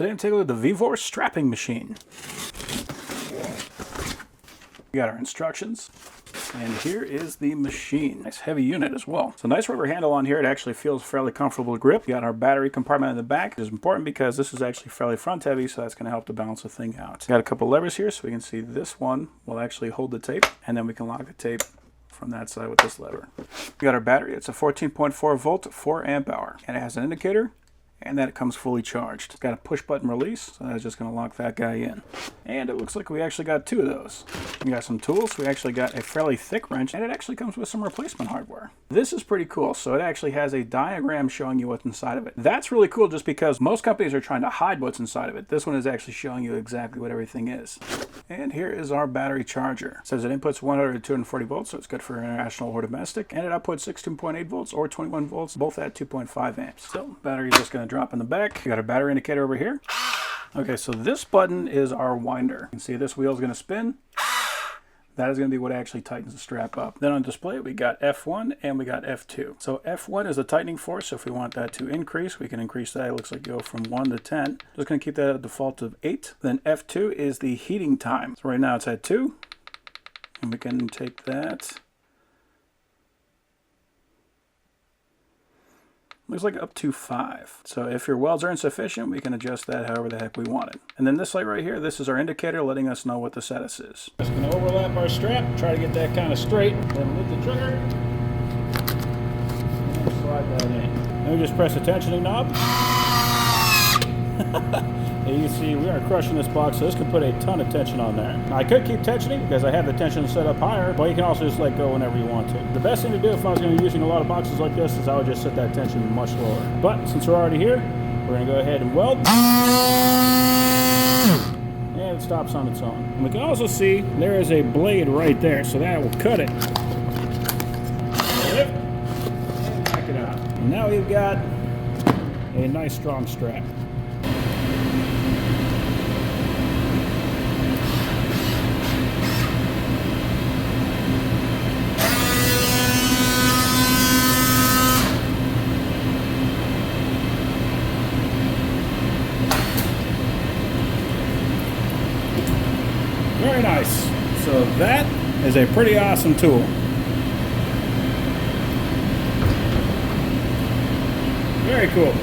Today I'm taking a look at the VEVOR strapping machine. We got our instructions, and here is the machine. Nice heavy unit as well. So nice rubber handle on here. It actually feels fairly comfortable to grip. We got our battery compartment in the back. It is important because this is actually fairly front heavy, so that's going to help to balance the thing out. Got a couple levers here, so we can see this one will actually hold the tape, and then we can lock the tape from that side with this lever. We got our battery. It's a 14.4 volt, 4 amp hour, and it has an indicator, and then it comes fully charged. It's got a push button release, so that's just going to lock that guy in. And it looks like we actually got two of those. We got some tools. We actually got a fairly thick wrench, and it actually comes with some replacement hardware. This is pretty cool. So it actually has a diagram showing you what's inside of it. That's really cool just because most companies are trying to hide what's inside of it. This one is actually showing you exactly what everything is. And here is our battery charger. It says it inputs 100 to 240 volts, so it's good for international or domestic. And it outputs 16.8 volts or 21 volts, both at 2.5 amps. So battery is just going to drop in the back. We got our battery indicator over here. Okay, so this button is our winder. You can see this wheel is going to spin. That is going to be what actually tightens the strap up. Then on display, we got F1 and we got F2. So F1 is the tightening force. So if we want that to increase, we can increase that. It looks like go from 1 to 10. Just going to keep that at a default of 8. Then F2 is the heating time. So right now it's at 2. And we can take that. Looks like up to 5. So if your welds are insufficient, we can adjust that however the heck we want it. And then this light right here, this is our indicator letting us know what the status is. Just going to overlap our strap, try to get that kind of straight, then lift the trigger, and slide that in. Then we just press the tensioning knob. And you can see we are crushing this box, so this can put a ton of tension on there. Now, I could keep tensioning because I have the tension set up higher, but you can also just let go whenever you want to. The best thing to do if I was going to be using a lot of boxes like this is I would just set that tension much lower. But since we're already here, we're going to go ahead and weld. And it stops on its own. And we can also see there is a blade right there, so that will cut it. Lift and back it out. And now we've got a nice strong strap. Very nice. So that is a pretty awesome tool. Very cool.